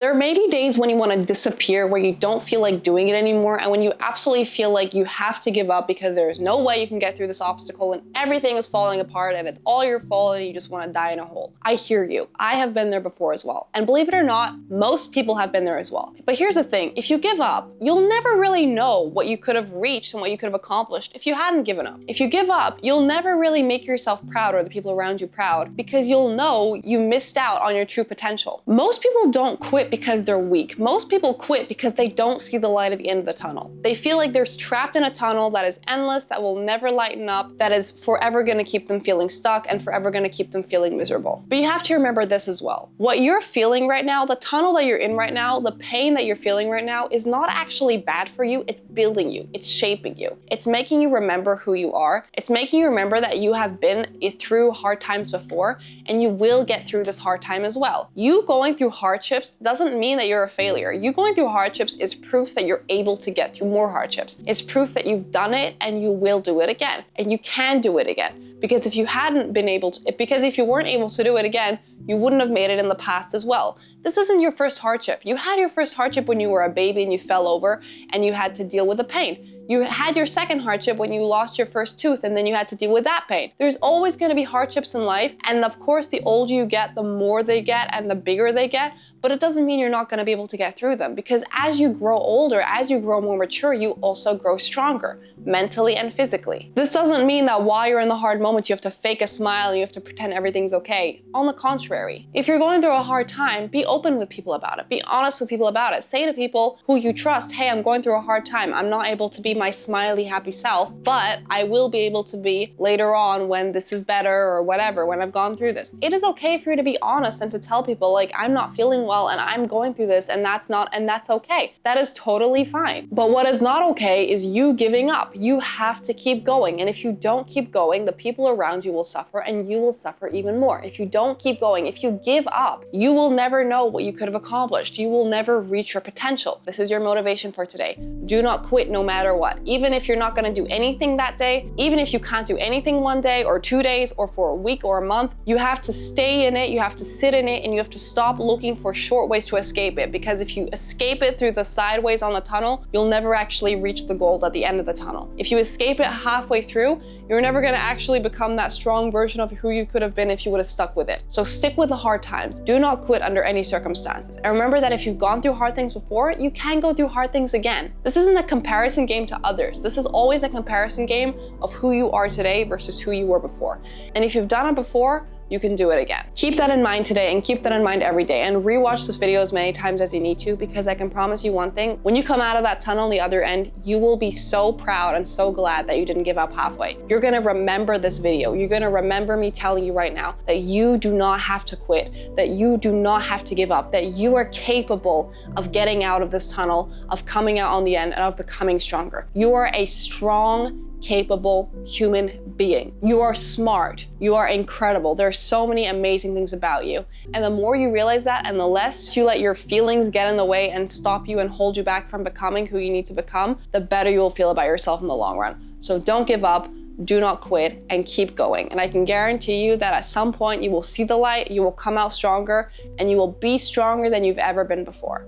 There may be days when you want to disappear, where you don't feel like doing it anymore, and when you absolutely feel like you have to give up because there is no way you can get through this obstacle and everything is falling apart and it's all your fault and you just want to die in a hole. I hear you. I have been there before as well. And believe it or not, most people have been there as well. But here's the thing, if you give up, you'll never really know what you could have reached and what you could have accomplished if you hadn't given up. If you give up, you'll never really make yourself proud or the people around you proud, because you'll know you missed out on your true potential. Most people don't quit because they're weak. Most people quit because they don't see the light at the end of the tunnel. They feel like they're trapped in a tunnel that is endless, that will never lighten up, that is forever going to keep them feeling stuck and forever going to keep them feeling miserable. But you have to remember this as well. What you're feeling right now, the tunnel that you're in right now, the pain that you're feeling right now is not actually bad for you. It's building you. It's shaping you. It's making you remember who you are. It's making you remember that you have been through hard times before and you will get through this hard time as well. You going through hardships doesn't mean that you're a failure. You going through hardships is proof that you're able to get through more hardships. It's proof that you've done it and you will do it again. And you can do it again. Because if you hadn't been able to, because if you weren't able to do it again, you wouldn't have made it in the past as well. This isn't your first hardship. You had your first hardship when you were a baby and you fell over and you had to deal with the pain. You had your second hardship when you lost your first tooth and then you had to deal with that pain. There's always going to be hardships in life, and of course the older you get, the more they get and the bigger they get. But it doesn't mean you're not going to be able to get through them, because as you grow older, as you grow more mature, you also grow stronger, mentally and physically. This doesn't mean that while you're in the hard moments, you have to fake a smile and you have to pretend everything's okay. On the contrary, if you're going through a hard time, be open with people about it. Be honest with people about it. Say to people who you trust, hey, I'm going through a hard time. I'm not able to be my smiley, happy self, but I will be able to be later on when this is better or whatever, when I've gone through this. It is okay for you to be honest and to tell people, like, I'm not feeling well and I'm going through this, and that's okay. That is totally fine. But what is not okay is you giving up. You have to keep going. And if you don't keep going, the people around you will suffer and you will suffer even more. If you don't keep going, if you give up, you will never know what you could have accomplished. You will never reach your potential. This is your motivation for today. Do not quit no matter what. Even if you're not going to do anything that day, even if you can't do anything one day or 2 days or for a week or a month, you have to stay in it, you have to sit in it, and you have to stop looking for short ways to escape it, because if you escape it through the sideways on the tunnel, you'll never actually reach the goal at the end of the tunnel. If you escape it halfway through, you're never going to actually become that strong version of who you could have been if you would have stuck with it. So stick with the hard times. Do not quit under any circumstances. And remember that if you've gone through hard things before, you can go through hard things again. This isn't a comparison game to others. This is always a comparison game of who you are today versus who you were before. And if you've done it before, you can do it again. Keep that in mind today, and keep that in mind every day, and rewatch this video as many times as you need to, because I can promise you one thing: when you come out of that tunnel on the other end, you will be so proud and so glad that you didn't give up halfway. You're gonna remember this video. You're gonna remember me telling you right now that you do not have to quit, that you do not have to give up, that you are capable of getting out of this tunnel, of coming out on the end, and of becoming stronger. You are a strong, capable human being. You are smart. You are incredible. There are so many amazing things about you. And the more you realize that, and the less you let your feelings get in the way and stop you and hold you back from becoming who you need to become, the better you will feel about yourself in the long run. So don't give up. Do not quit, and keep going. And I can guarantee you that at some point you will see the light, you will come out stronger, and you will be stronger than you've ever been before.